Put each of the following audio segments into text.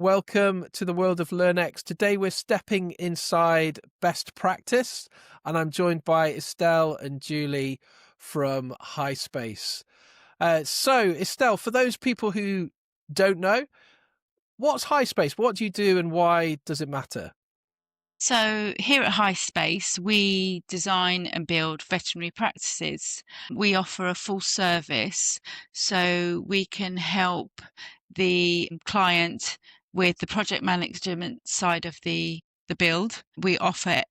Welcome to the world of LearnX. Today we're stepping inside best practice, and I'm joined by Estelle and Julie from HiSpace. So, Estelle, for those people who don't know, what's HiSpace? What do you do and why does it matter? So here at HiSpace, we design and build veterinary practices. We offer a full service, so we can help the client with the project management side of the build. We offer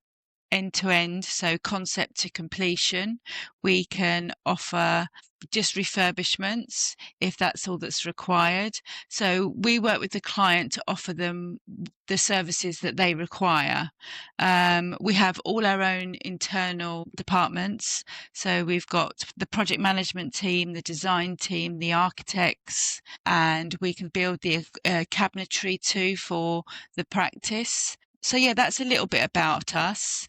end to end, so concept to completion. We can offer just refurbishments if that's all that's required. So we work with the client to offer them the services that they require. We have all our own internal departments. So we've got the project management team, the design team, the architects, and we can build the cabinetry too for the practice. So yeah, that's a little bit about us.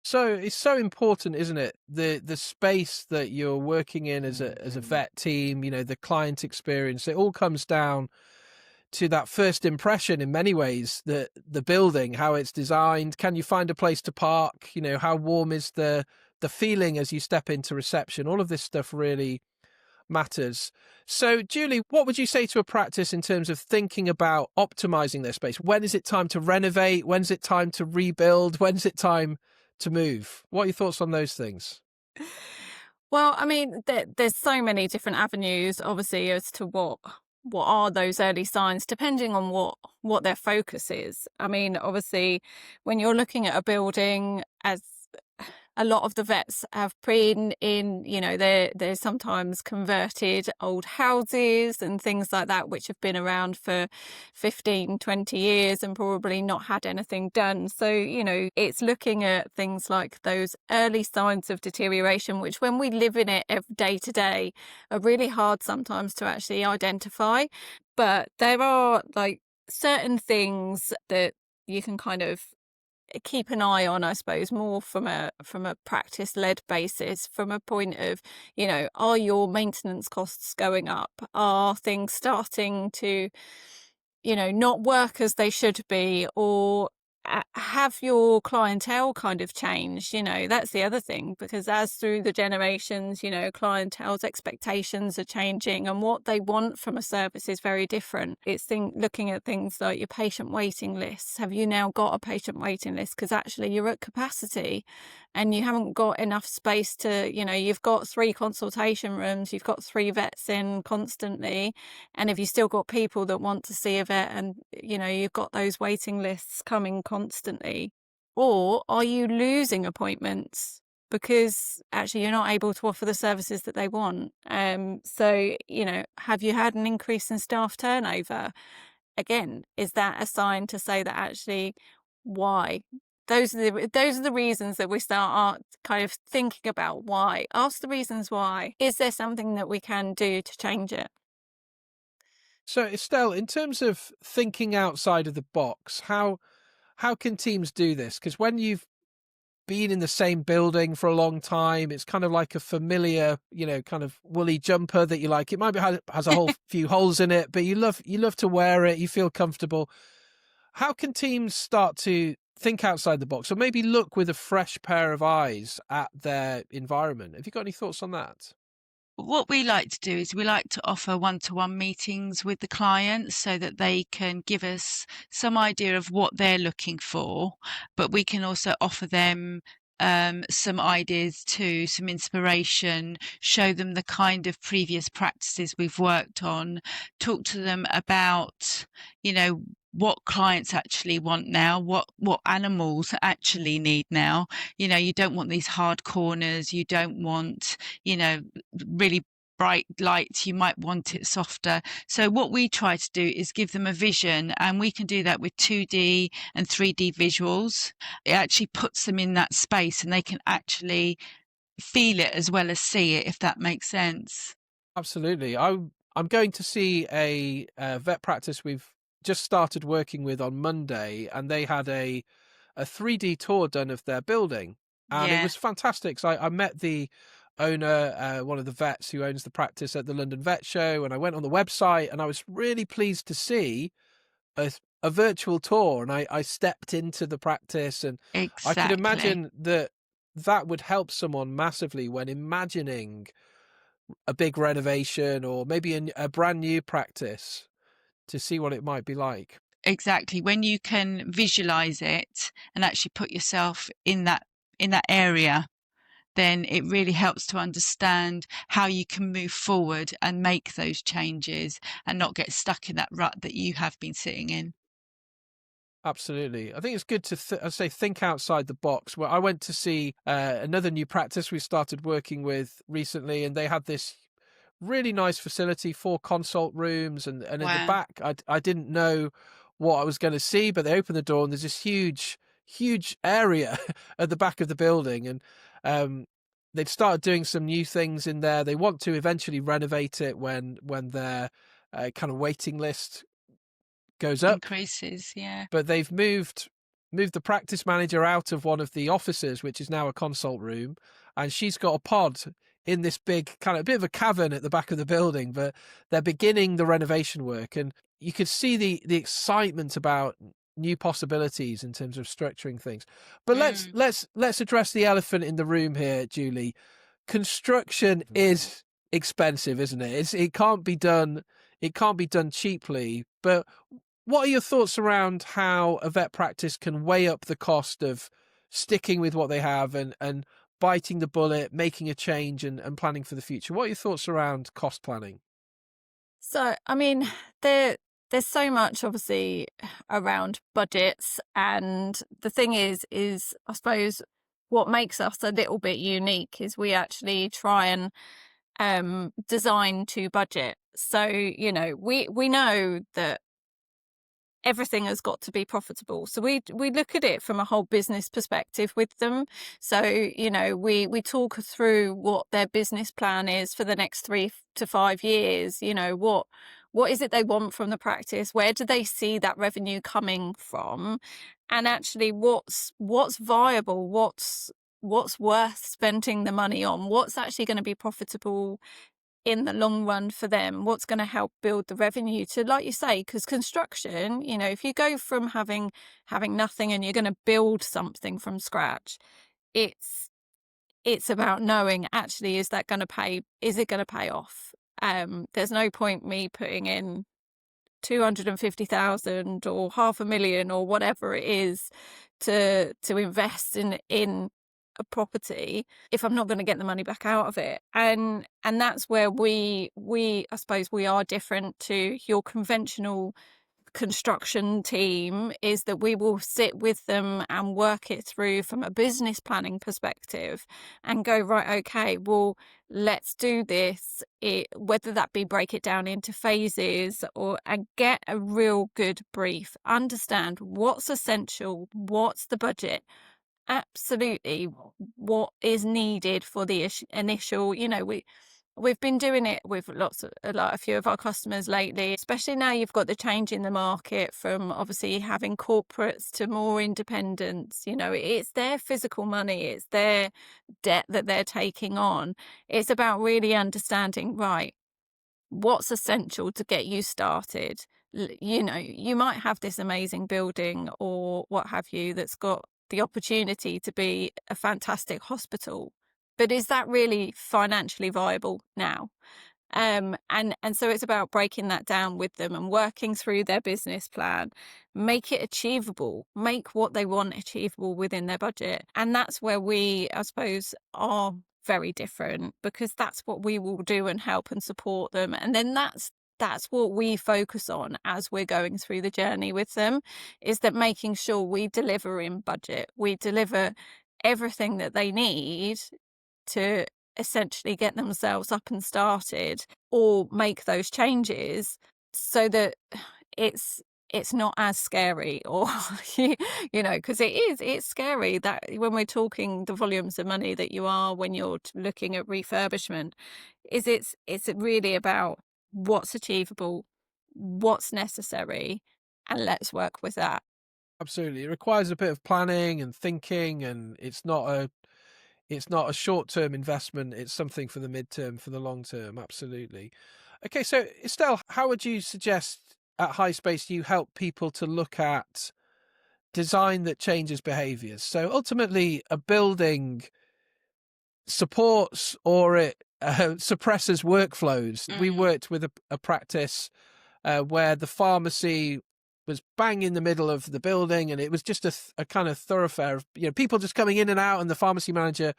So it's so important, isn't it? The space that you're working in as a vet team, the client experience, it all comes down to that first impression in many ways, the building, how it's designed. Can you find a place to park? How warm is the feeling as you step into reception? All of this stuff really matters. So, Julie, what would you say to a practice in terms of thinking about optimizing their space? When is it time to renovate? When's it time to rebuild? When's it time to move? What are your thoughts on those things? Well, I mean, there's so many different avenues, obviously, as to what are those early signs, depending on what their focus is. I mean, obviously, when you're looking at a building, as a lot of the vets have been in, they're sometimes converted old houses and things like that, which have been around for 15, 20 years and probably not had anything done. So, it's looking at things like those early signs of deterioration, which when we live in it day to day are really hard sometimes to actually identify. But there are like certain things that you can kind of keep an eye on, I suppose, more from a practice-led basis, from a point of, are your maintenance costs going up? Are things starting to, not work as they should be? Or have your clientele kind of changed? That's the other thing, because as through the generations, clientele's expectations are changing and what they want from a service is very different. It's looking at things like your patient waiting lists. Have you now got a patient waiting list? Because actually you're at capacity and you haven't got enough space to, you've got 3 consultation rooms, you've got 3 vets in constantly. And if you've still got people that want to see a vet and, you've got those waiting lists coming constantly, or are you losing appointments because actually you're not able to offer the services that they want? So, have you had an increase in staff turnover? Again, is that a sign to say that actually why? Those are the reasons that we start kind of thinking about why. Ask the reasons why. Is there something that we can do to change it? So, Estelle, in terms of thinking outside of the box, how can teams do this? Because when you've been in the same building for a long time, it's kind of like a familiar, kind of woolly jumper that you like. It might be has a whole few holes in it, but you love to wear it. You feel comfortable. How can teams start to think outside the box, or maybe look with a fresh pair of eyes at their environment? Have you got any thoughts on that? What we like to do is we like to offer one-to-one meetings with the clients so that they can give us some idea of what they're looking for, but we can also offer them some ideas too, some inspiration, show them the kind of previous practices we've worked on, talk to them about, what clients actually want now, what animals actually need now. You don't want these hard corners, you don't want, really bright lights, you might want it softer. So what we try to do is give them a vision, and we can do that with 2D and 3D visuals. It actually puts them in that space and they can actually feel it as well as see it, if that makes sense. Absolutely. I'm going to see a vet practice we've just started working with on Monday, and they had a 3D tour done of their building, and it Yeah. was fantastic. So I met the owner, one of the vets who owns the practice, at the London Vet Show, and I went on the website, and I was really pleased to see a a virtual tour, and I stepped into the practice, and I could Exactly. imagine that that would help someone massively when imagining a big renovation or maybe a brand new practice to see what it might be like. Exactly. When you can visualize it and actually put yourself in that area, then it really helps to understand how you can move forward and make those changes and not get stuck in that rut that you have been sitting in. Absolutely. I think it's good to, I say, think outside the box. Well, I went to see another new practice we started working with recently, and they had this really nice facility, 4 consult rooms, and in the Wow. back, I didn't know what I was going to see, but they opened the door and there's this huge area at the back of the building, and they'd started doing some new things in there. They want to eventually renovate it when their kind of waiting list goes up, Increases, yeah. but they've moved the practice manager out of one of the offices, which is now a consult room, and she's got a pod in this big kind of a bit of a cavern at the back of the building. But they're beginning the renovation work, and you could see the excitement about new possibilities in terms of structuring things. But Mm, let's address the elephant in the room here, Julie. Construction is expensive, isn't it? It can't be done. It can't be done cheaply. But what are your thoughts around how a vet practice can weigh up the cost of sticking with what they have and biting the bullet, making a change, and planning for the future? What are your thoughts around cost planning? So, I mean, there's so much obviously around budgets, and the thing is I suppose what makes us a little bit unique is we actually try and design to budget. So, you know, we know that everything has got to be profitable. So we look at it from a whole business perspective with them. So, you know, we talk through what their business plan is for the next 3 to 5 years. You know, what is it they want from the practice? Where do they see that revenue coming from? And actually what's viable, what's worth spending the money on, what's actually going to be profitable in the long run for them, what's going to help build the revenue to, like you say, because construction, you know, if you go from having nothing and you're going to build something from scratch, it's it's about knowing actually, is that going to pay, is it going to pay off? There's no point me putting in 250,000 or 500,000 or whatever it is to invest in a property if I'm not going to get the money back out of it. And that's where we I suppose we are different to your conventional construction team, is that we will sit with them and work it through from a business planning perspective and go, right, okay, well, let's do this, whether that be break it down into phases, or and get a real good brief, understand what's essential, what's the budget, absolutely what is needed for the initial, you know, we've been doing it with a few of our customers lately, especially now you've got the change in the market from obviously having corporates to more independents. You know, it's their physical money, it's their debt that they're taking on. It's about really understanding, right, what's essential to get you started. You know, you might have this amazing building or what have you that's got the opportunity to be a fantastic hospital, but is that really financially viable now? And so it's about breaking that down with them and working through their business plan, make it achievable, make what they want achievable within their budget. And that's where we, I suppose, are very different, because that's what we will do and help and support them. And then that's what we focus on as we're going through the journey with them, is that making sure we deliver in budget, we deliver everything that they need to essentially get themselves up and started or make those changes, so that it's not as scary, or you know, because it's scary that when we're talking the volumes of money that you are when you're looking at refurbishment, is it's really about what's achievable, what's necessary, and let's work with that. Absolutely. It requires a bit of planning and thinking, and it's not a short-term investment. It's something for the midterm, for the long term. Absolutely. Okay, so Estelle, how would you suggest at HiSpace, you help people to look at design that changes behaviors. So ultimately, a building supports or it suppresses workflows. We worked with a practice where the pharmacy was bang in the middle of the building, and it was just a kind of thoroughfare of, you know, people just coming in and out, and the pharmacy manager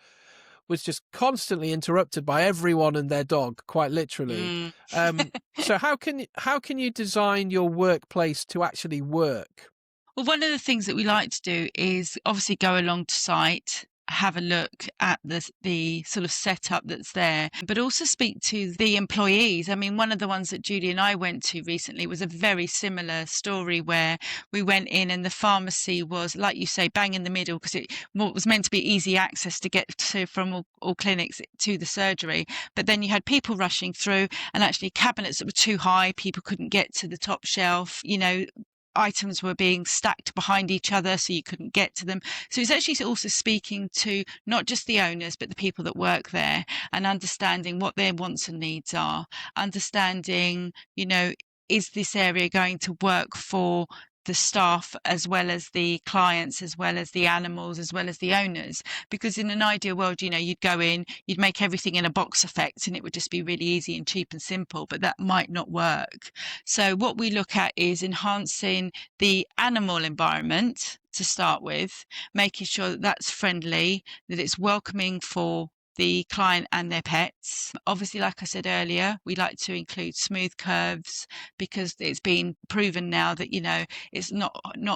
was just constantly interrupted by everyone and their dog, quite literally. So how can you design your workplace to actually work? Well, one of the things that we like to do is obviously go along to site, have a look at the sort of setup that's there, but also speak to the employees. I mean, one of the ones that Judy and I went to recently was a very similar story where we went in and the pharmacy was, like you say, bang in the middle, because it was meant to be easy access to get to from all clinics to the surgery. But then you had people rushing through, and actually cabinets that were too high, people couldn't get to the top shelf, you know, items were being stacked behind each other so you couldn't get to them. So it's actually also speaking to not just the owners but the people that work there, and understanding what their wants and needs are, understanding, you know, is this area going to work for the staff as well as the clients, as well as the animals, as well as the owners? Because in an ideal world, you know, you'd go in, you'd make everything in a box effect and it would just be really easy and cheap and simple, but that might not work. So what we look at is enhancing the animal environment to start with, making sure that that's friendly, that it's welcoming for the client and their pets. Obviously, like I said earlier, we like to include smooth curves because it's been proven now that, you know, it's not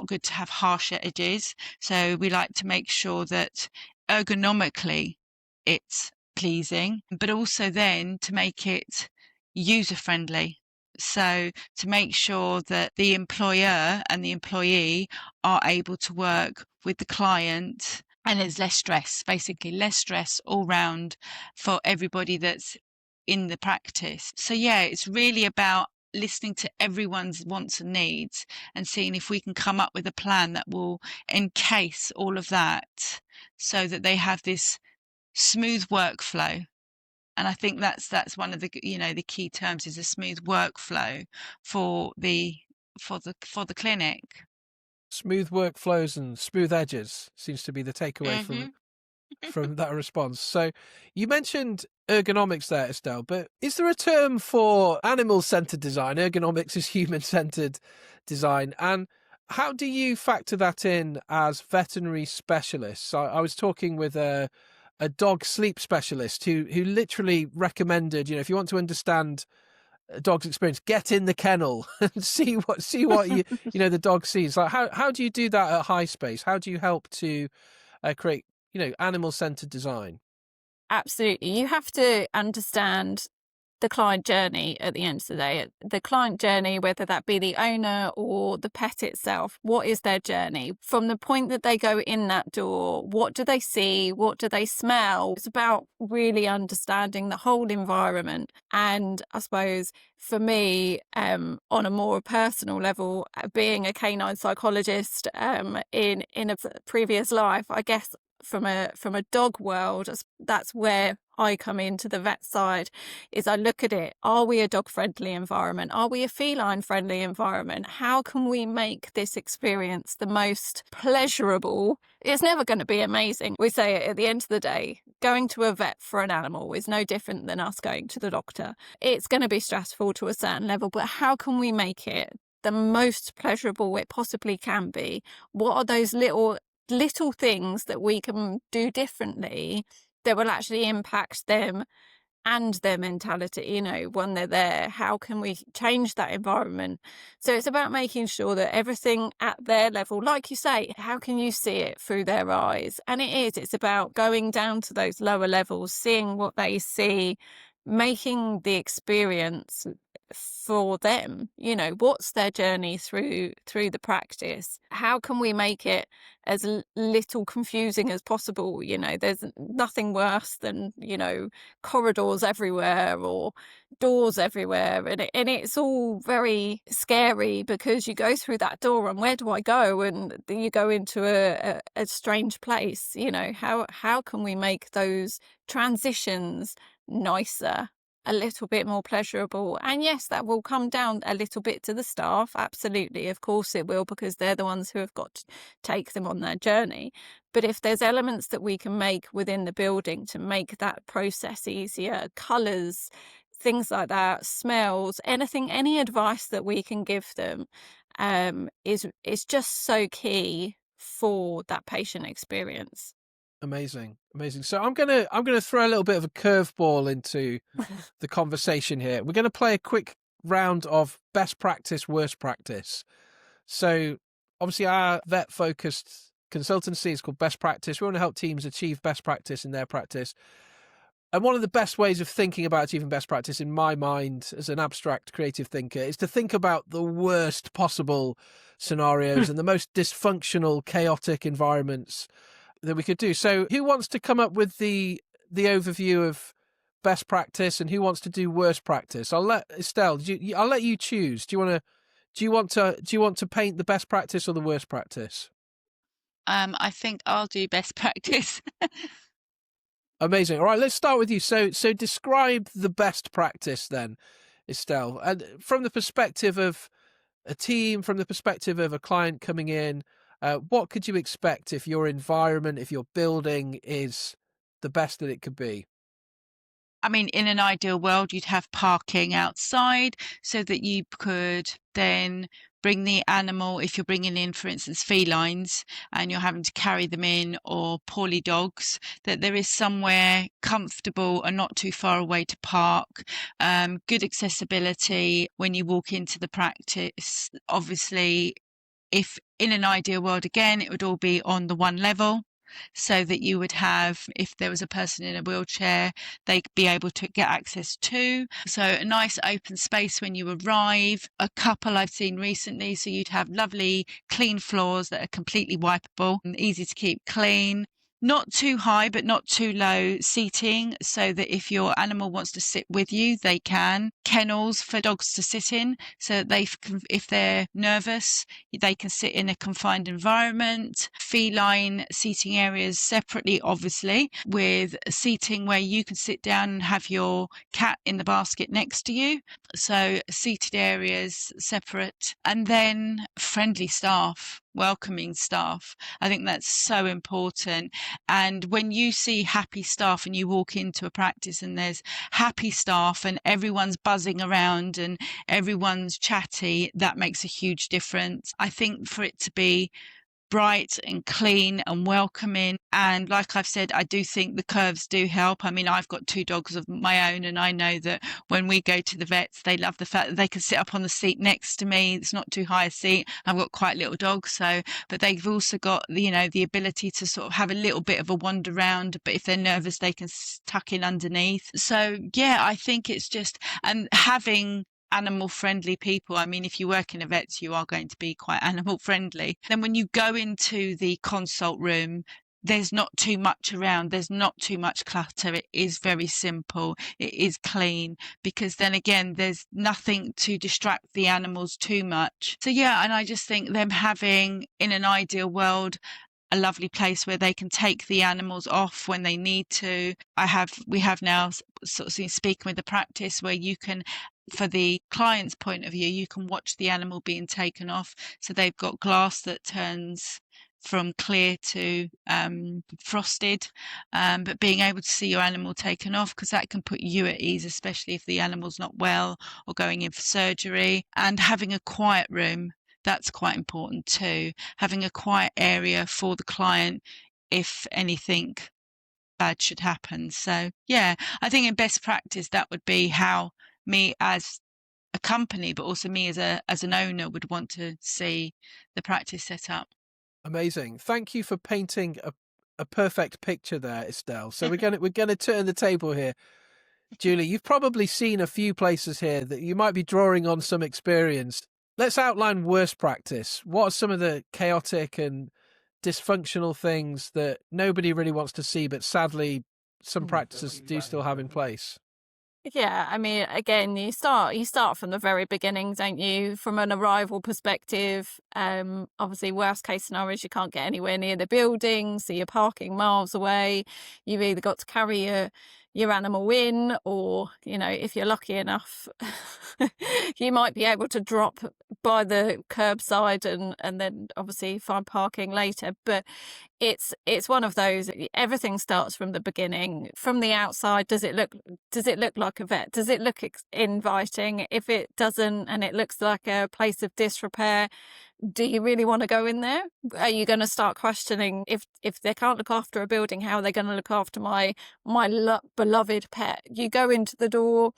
good to have harsh edges. So we like to make sure that ergonomically it's pleasing, but also then to make it user friendly. So to make sure that the employer and the employee are able to work with the client, and there's less stress, basically less stress all round for everybody that's in the practice. So yeah, it's really about listening to everyone's wants and needs and seeing if we can come up with a plan that will encase all of that so that they have this smooth workflow. And I think that's one of the, you know, the key terms is a smooth workflow for the clinic. Smooth workflows and smooth edges seems to be the takeaway Mm-hmm. from that response. So you mentioned ergonomics there, Estelle, but is there a term for animal-centered design? Ergonomics is human-centered design. And how do you factor that in as veterinary specialists? I was talking with a dog sleep specialist who literally recommended, you know, if you want to understand a dog's experience, get in the kennel and see what you know the dog sees. Like how do you do that at HiSpace? How do you help to create, you know, animal-centered design? Absolutely. You have to understand the client journey at the end of the day. The client journey, whether that be the owner or the pet itself, what is their journey? From the point that they go in that door, what do they see? What do they smell? It's about really understanding the whole environment. And I suppose for me, on a more personal level, being a canine psychologist in a previous life, I guess from a dog world, that's where I come into the vet side. Is I look at it, are we a dog friendly environment? Are we a feline friendly environment? How can we make this experience the most pleasurable? It's never going to be amazing. We say it at the end of the day, going to a vet for an animal is no different than us going to the doctor. It's going to be stressful to a certain level, but how can we make it the most pleasurable it possibly can be? What are those little things that we can do differently that will actually impact them and their mentality, you know, when they're there? How can we change that environment? So it's about making sure that everything at their level, like you say, how can you see it through their eyes? And it's about going down to those lower levels, seeing what they see, making the experience for them. You know, what's their journey through the practice? How can we make it as little confusing as possible? You know, there's nothing worse than, you know, corridors everywhere or doors everywhere, and it's all very scary because you go through that door and where do I go? And then you go into a strange place. You know, how can we make those transitions nicer? a little bit more pleasurable. And yes, that will come down a little bit to the staff. Absolutely. Of course it will, because they're the ones who have got to take them on their journey. But if there's elements that we can make within the building to make that process easier, colours, things like that, smells, anything, any advice that we can give them, is just so key for that patient experience. Amazing. So I'm gonna throw a little bit of a curveball into the conversation here. We're gonna play a quick round of best practice, worst practice. So obviously our vet focused consultancy is called Best Practice. We want to help teams achieve best practice in their practice. And one of the best ways of thinking about achieving best practice, in my mind, as an abstract creative thinker, is to think about the worst possible scenarios and the most dysfunctional, chaotic environments that we could do. So who wants to come up with the overview of best practice, and who wants to do worst practice? I'll let Estelle, I'll let you choose. Do you want to paint the best practice or the worst practice? I think I'll do best practice. Amazing. All right, let's start with you. So describe the best practice then, Estelle, and from the perspective of a team, from the perspective of a client coming in, what could you expect if your environment, if your building is the best that it could be? I mean, in an ideal world, you'd have parking outside so that you could then bring the animal, if you're bringing in, for instance, felines and you're having to carry them in, or poorly dogs, that there is somewhere comfortable and not too far away to park. Good accessibility when you walk into the practice. Obviously, if in an ideal world, again, it would all be on the one level, so that you would have, if there was a person in a wheelchair, they'd be able to get access to. So a nice open space when you arrive. A couple I've seen recently, so you'd have lovely clean floors that are completely wipeable and easy to keep clean. Not too high, but not too low seating, so that if your animal wants to sit with you, they can. Kennels for dogs to sit in, so that they can, if they're nervous, they can sit in a confined environment. Feline seating areas separately, obviously, with seating where you can sit down and have your cat in the basket next to you. So seated areas separate. And then friendly staff, welcoming staff. I think that's so important. And when you see happy staff and you walk into a practice and there's happy staff and everyone's buzzing around and everyone's chatty, that makes a huge difference. I think for it to be bright and clean and welcoming. And like I've said, I do think the curves do help. I mean, I've got 2 dogs of my own, and I know that when we go to the vets, they love the fact that they can sit up on the seat next to me. It's not too high a seat. I've got quite little dogs, so, but they've also got, you know, the ability to sort of have a little bit of a wander around, but if they're nervous, they can tuck in underneath. So yeah, I think it's just, and having animal friendly people. I mean, if you work in a vet, you are going to be quite animal friendly. Then when you go into the consult room, there's not too much around. There's not too much clutter. It is very simple. It is clean, because then again, there's nothing to distract the animals too much. So yeah, and I just think them having, in an ideal world, a lovely place where they can take the animals off when they need to. We have now sort of speaking with the practice where you can, for the client's point of view, you can watch the animal being taken off. So they've got glass that turns from clear to frosted, but being able to see your animal taken off, because that can put you at ease, especially if the animal's not well or going in for surgery. And having a quiet room, that's quite important too. Having a quiet area for the client if anything bad should happen. So yeah, I think in best practice, that would be how me as a company, but also me as an owner, would want to see the practice set up. Amazing. Thank you for painting a perfect picture there, Estelle. So we're gonna turn the table here. Julie, you've probably seen a few places here that you might be drawing on some experience. Let's outline worst practice. What are some of the chaotic and dysfunctional things that nobody really wants to see, but sadly some practices do still have in place? Yeah, I mean, again, you start from the very beginning, don't you? From an arrival perspective, obviously, worst case scenario is you can't get anywhere near the building, so you're parking miles away. You've either got to carry your animal in, or, you know, if you're lucky enough, you might be able to drop by the curbside and then obviously find parking later. But it's one of those, everything starts from the beginning. From the outside, does it look like a vet? Does it look inviting? If it doesn't, and it looks like a place of disrepair, do you really want to go in there? Are you going to start questioning, if they can't look after a building, how are they going to look after my beloved pet? You go into the door,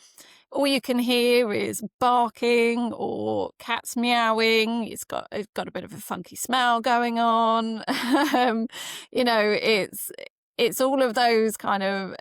all you can hear is barking or cats meowing. It's got a bit of a funky smell going on. You know, it's all of those kind of,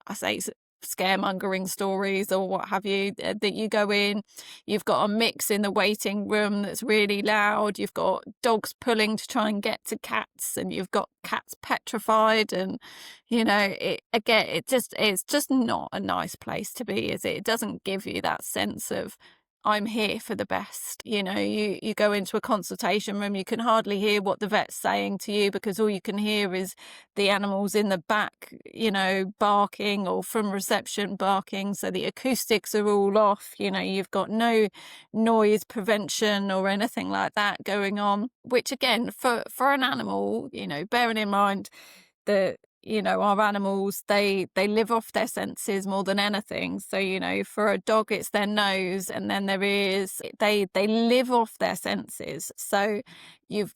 I say, scaremongering stories or what have you, that you go in. You've got a mix in the waiting room that's really loud. You've got dogs pulling to try and get to cats, and you've got cats petrified, and you know, it's just not a nice place to be, is it? It doesn't give you that sense of, I'm here for the best. You know, you go into a consultation room, you can hardly hear what the vet's saying to you, because all you can hear is the animals in the back, you know, barking, or from reception barking. So the acoustics are all off. You know, you've got no noise prevention or anything like that going on, which again, for an animal, you know, bearing in mind that, you know, our animals, they live off their senses more than anything. So, you know, for a dog, it's their nose, and then their ears. They live off their senses. So you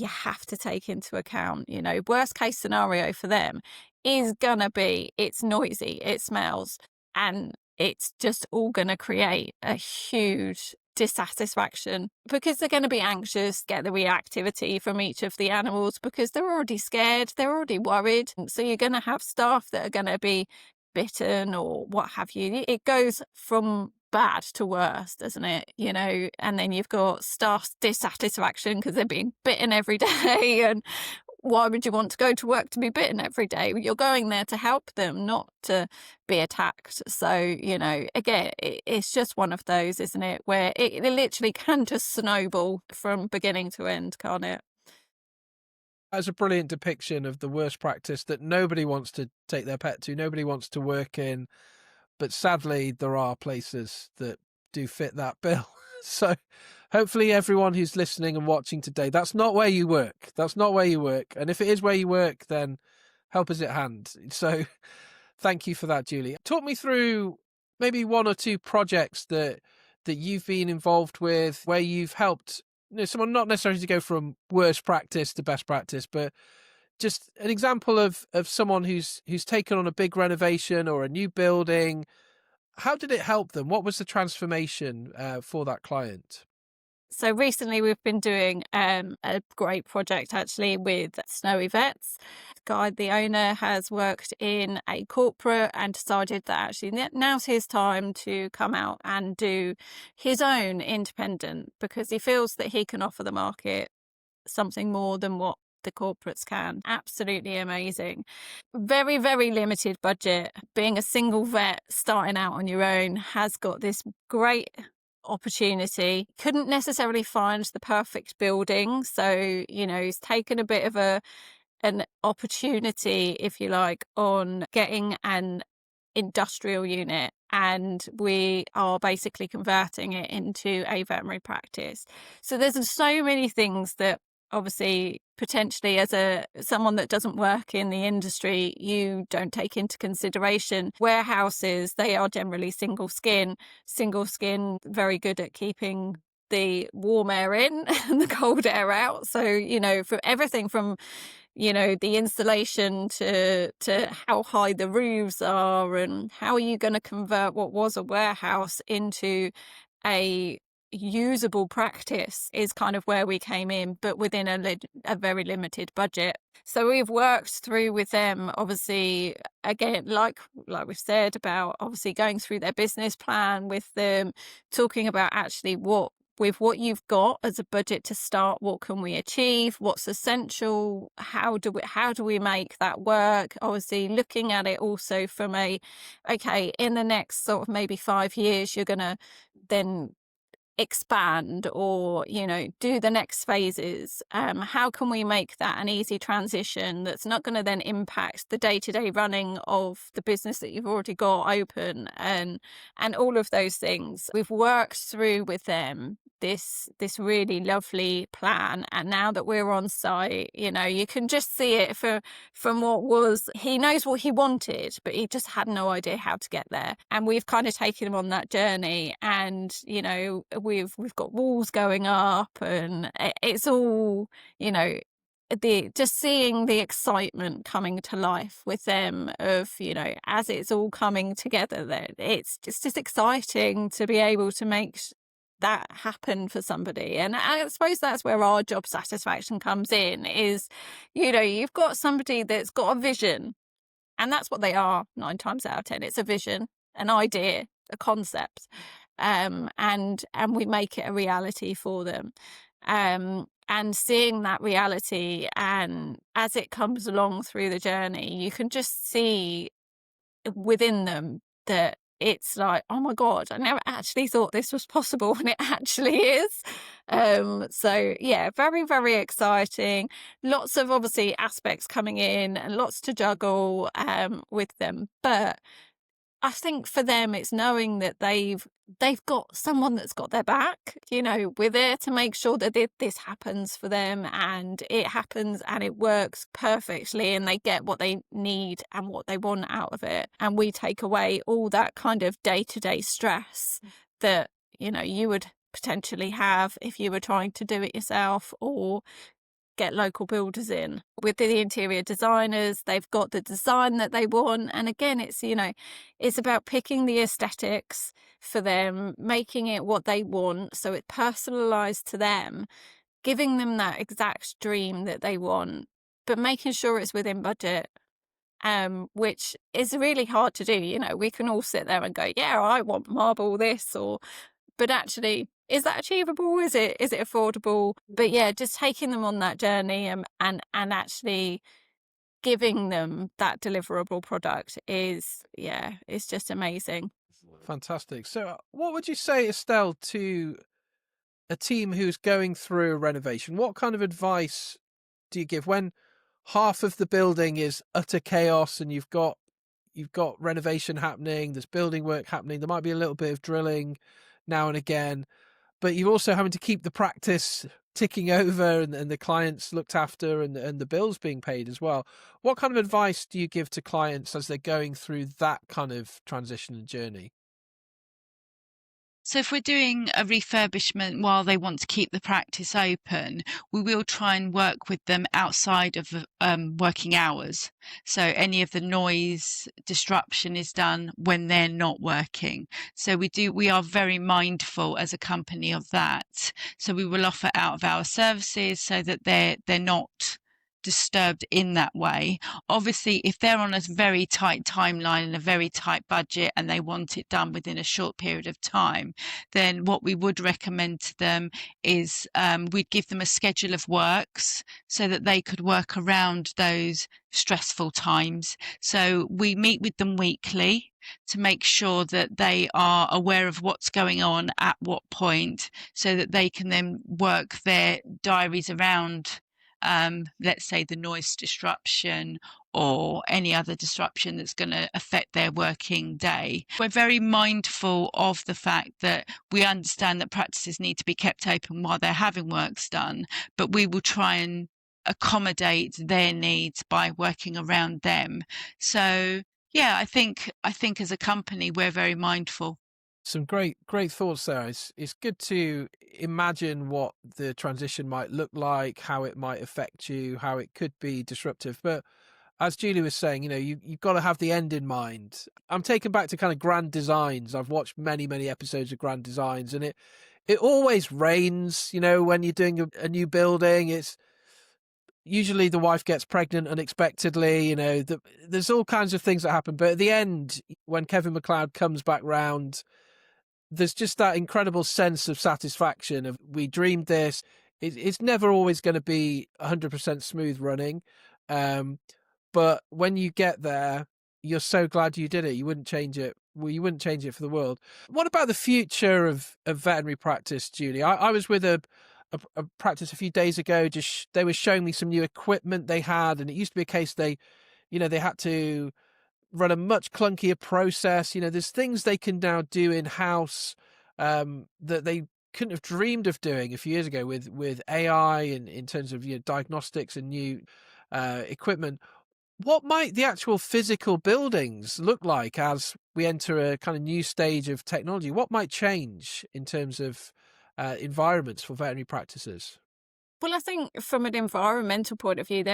have to take into account, you know, worst case scenario for them is gonna be, it's noisy, it smells, and it's just all gonna create a huge dissatisfaction, because they're going to be anxious, get the reactivity from each of the animals, because they're already scared, they're already worried. So you're going to have staff that are going to be bitten or what have you. It goes from bad to worse, doesn't it? You know, and then you've got staff's dissatisfaction because they're being bitten every day. And why would you want to go to work to be bitten every day? You're going there to help them, not to be attacked. So, you know, again, it's just one of those, isn't it, where it literally can just snowball from beginning to end, can't it? That's a brilliant depiction of the worst practice that nobody wants to take their pet to, nobody wants to work in. But sadly, there are places that do fit that bill. So hopefully everyone who's listening and watching today, that's not where you work. That's not where you work. And if it is where you work, then help is at hand. So thank you for that, Julie. Talk me through maybe one or two projects that you've been involved with where you've helped, you know, someone not necessarily to go from worst practice to best practice, but just an example of someone who's taken on a big renovation or a new building. How did it help them? What was the transformation for that client? So recently we've been doing a great project actually with Snowy Vets. Guy, the owner, has worked in a corporate and decided that actually now's his time to come out and do his own independent, because he feels that he can offer the market something more than what the corporates can. Absolutely amazing. Very, very limited budget. Being a single vet starting out on your own has got this great opportunity. Couldn't necessarily find the perfect building. So, you know, he's taken a bit of an opportunity, if you like, on getting an industrial unit, and we are basically converting it into a veterinary practice. So there's so many things that obviously potentially as someone that doesn't work in the industry, you don't take into consideration. Warehouses, they are generally single skin, very good at keeping the warm air in and the cold air out. So, you know, for everything from, you know, the insulation to how high the roofs are, and how are you going to convert what was a warehouse into a usable practice, is kind of where we came in, but within a very limited budget. So we've worked through with them, obviously, again, like we've said, about obviously going through their business plan with them, talking about actually with what you've got as a budget to start, what can we achieve, what's essential, how do we make that work. Obviously looking at it also from okay, in the next sort of maybe 5 years, you're going to then expand or, you know, do the next phases? How can we make that an easy transition that's not going to then impact the day-to-day running of the business that you've already got open, and all of those things? We've worked through with them this really lovely plan, and now that we're on site, you know, you can just see it from what was, he knows what he wanted, but he just had no idea how to get there. And we've kind of taken him on that journey, and, you know, we've got walls going up, and it's all, you know, just seeing the excitement coming to life with them, of, you know, as it's all coming together, that it's just exciting to be able to make that happen for somebody. And I suppose that's where our job satisfaction comes in, is, you know, you've got somebody that's got a vision, and that's what they are 9 times out of 10. It's a vision, an idea, a concept, and we make it a reality for them. And seeing that reality, and as it comes along through the journey, you can just see within them that it's like, oh my God, I never actually thought this was possible, and it actually is. So yeah, very, very exciting. Lots of obviously aspects coming in, and lots to juggle with them. But I think for them, it's knowing that they've got someone that's got their back. You know, we're there to make sure that this happens for them, and it happens and it works perfectly, and they get what they need and what they want out of it. And we take away all that kind of day-to-day stress that, you know, you would potentially have if you were trying to do it yourself, or get local builders in. With the interior designers, they've got the design that they want, and again, it's, you know, it's about picking the aesthetics for them, making it what they want, so it's personalized to them, giving them that exact dream that they want, but making sure it's within budget, which is really hard to do. You know, we can all sit there and go, yeah, I want marble this, or, but actually, is that achievable? Is it affordable? But yeah, just taking them on that journey, and actually giving them that deliverable product is, yeah, it's just amazing. Fantastic. So what would you say, Estelle, to a team who's going through a renovation? What kind of advice do you give when half of the building is utter chaos, and you've got renovation happening, there's building work happening, there might be a little bit of drilling now and again, but you're also having to keep the practice ticking over, and the clients looked after, and the bills being paid as well. What kind of advice do you give to clients as they're going through that kind of transition and journey? So if we're doing a refurbishment while they want to keep the practice open, we will try and work with them outside of working hours. So any of the noise disruption is done when they're not working. So we are very mindful as a company of that. So we will offer out of our services so that they're not disturbed in that way. Obviously, if they're on a very tight timeline and a very tight budget, and they want it done within a short period of time, then what we would recommend to them is we'd give them a schedule of works so that they could work around those stressful times. So we meet with them weekly to make sure that they are aware of what's going on at what point, so that they can then work their diaries around let's say the noise disruption or any other disruption that's going to affect their working day. We're very mindful of the fact that we understand that practices need to be kept open while they're having works done, but we will try and accommodate their needs by working around them. So yeah, I think as a company we're very mindful. Some great thoughts there. It's good to imagine what the transition might look like, how it might affect you, how it could be disruptive. But as Julie was saying, you know, you've got to have the end in mind. I'm taken back to kind of Grand Designs. I've watched many episodes of Grand Designs, and it always rains. You know, when you're doing a new building, it's usually the wife gets pregnant unexpectedly. You know, there's all kinds of things that happen. But at the end, when Kevin MacLeod comes back round, there's just that incredible sense of satisfaction of, we dreamed this. It's never always going to be 100% smooth running. But when you get there, you're so glad you did it. You wouldn't change it well, you wouldn't change it for the world. What about the future of veterinary practice, Julie? I was with a practice a few days ago. They were showing me some new equipment they had, and it used to be a case they had to run a much clunkier process. There's things they can now do in house that they couldn't have dreamed of doing a few years ago with AI and in terms of diagnostics and new equipment. What might the actual physical buildings look like as we enter a kind of new stage of technology? What might change in terms of environments for veterinary practices? Well, I think from an environmental point of view,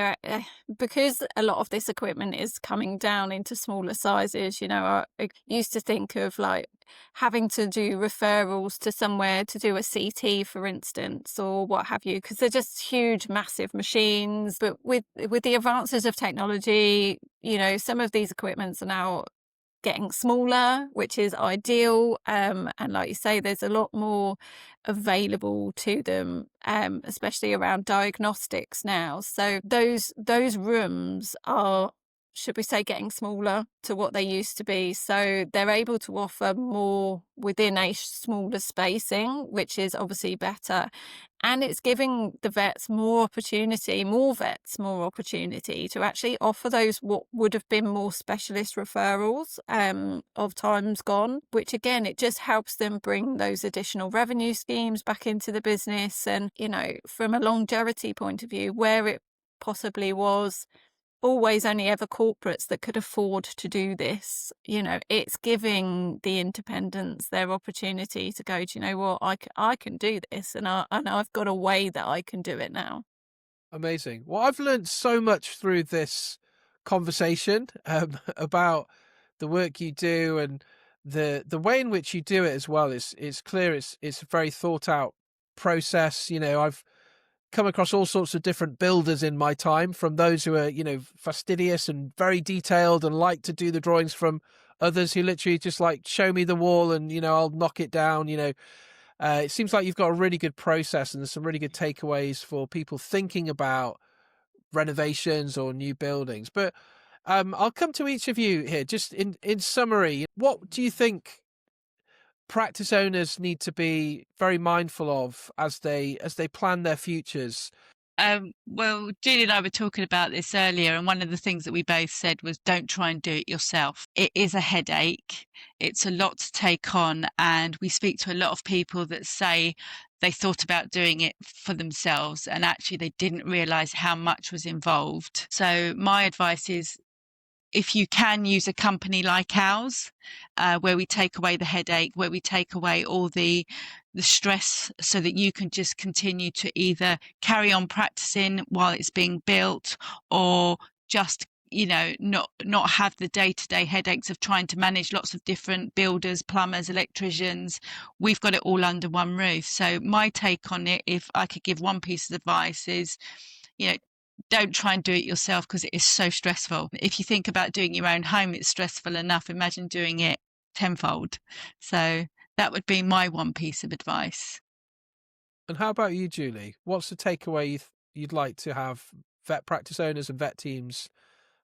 because a lot of this equipment is coming down into smaller sizes. I used to think of like having to do referrals to somewhere to do a CT, for instance, or what have you, because they're just huge, massive machines. But with the advances of technology, some of these equipments are now getting smaller, which is ideal. And like you say, there's a lot more available to them, especially around diagnostics now. So those rooms are, should we say, getting smaller to what they used to be. So they're able to offer more within a smaller spacing, which is obviously better. And it's giving the vets more opportunity to actually offer those what would have been more specialist referrals of times gone, which again, it just helps them bring those additional revenue schemes back into the business. And, from a longevity point of view, where it possibly was always only ever corporates that could afford to do this, it's giving the independents their opportunity to go, do you know what, I can do this, and I've got a way that I can do it now. Amazing. Well, I've learned so much through this conversation about the work you do and the way in which you do it as well. It's clear it's a very thought out process. I've come across all sorts of different builders in my time, from those who are, fastidious and very detailed and like to do the drawings, from others who literally just like show me the wall and, I'll knock it down. It seems like you've got a really good process and there's some really good takeaways for people thinking about renovations or new buildings. But I'll come to each of you here. Just in summary, what do you think practice owners need to be very mindful of as they plan their futures? Well, Julie and I were talking about this earlier, and one of the things that we both said was don't try and do it yourself. It is a headache. It's a lot to take on, and we speak to a lot of people that say they thought about doing it for themselves and actually they didn't realize how much was involved. So my advice is, if you can use a company like ours, where we take away the headache, where we take away all the stress, so that you can just continue to either carry on practicing while it's being built, or just not have the day-to-day headaches of trying to manage lots of different builders, plumbers, electricians. We've got it all under one roof. So my take on it, if I could give one piece of advice, is don't try and do it yourself, because it is so stressful. If you think about doing your own home, it's stressful enough. Imagine doing it tenfold. So that would be my one piece of advice. And how about you, Julie? What's the takeaway you'd like to have vet practice owners and vet teams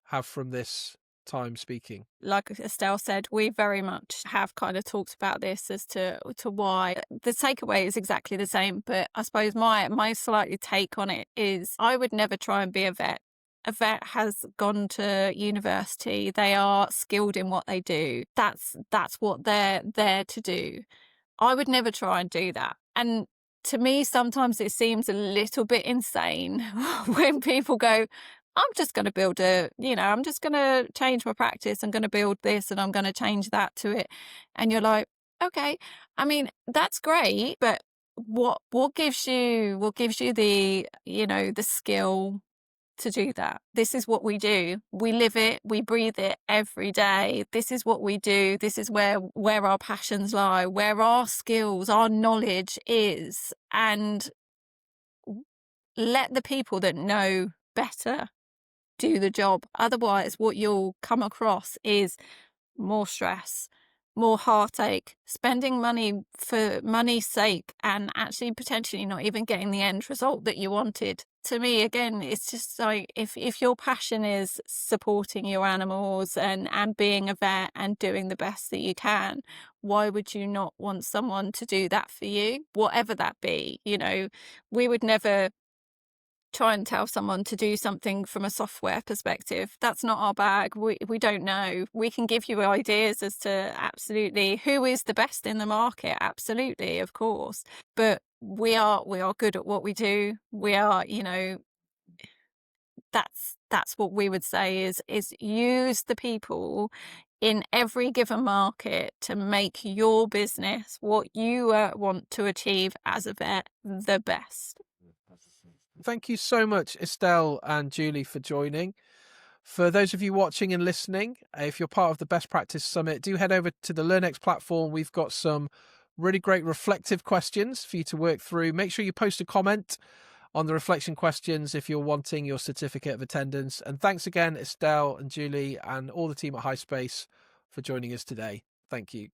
have from this time speaking? Like Estelle said, we very much have kind of talked about this as to why. The takeaway is exactly the same, but I suppose my slightly take on it is I would never try and be a vet. A vet has gone to university. They are skilled in what they do. That's what they're there to do. I would never try and do that. And to me, sometimes it seems a little bit insane when people go, I'm just going to build I'm just going to change my practice. I'm going to build this and I'm going to change that to it. And you're like, okay, I mean, that's great, but what gives you the, the skill to do that? This is what we do. We live it, we breathe it every day. This is what we do. This is where our passions lie, where our skills, our knowledge is. And let the people that know better do the job. Otherwise, what you'll come across is more stress, more heartache, spending money for money's sake, and actually potentially not even getting the end result that you wanted. to me, again, it's just like if your passion is supporting your animals and being a vet and doing the best that you can, why would you not want someone to do that for you, whatever that be? You know, we would never try and tell someone to do something from a software perspective. That's not our bag. We don't know. We can give you ideas as to absolutely who is the best in the market. Absolutely, of course. But we are good at what we do. We are, you know, that's what we would say is use the people in every given market to make your business, what you want to achieve as a vet, the best. Thank you so much, Estelle and Julie, for joining. For those of you watching and listening, if you're part of the Best Practice Summit, do head over to the LearnX platform. We've got some really great reflective questions for you to work through. Make sure you post a comment on the reflection questions if you're wanting your certificate of attendance. And thanks again, Estelle and Julie and all the team at HiSpace for joining us today. Thank you.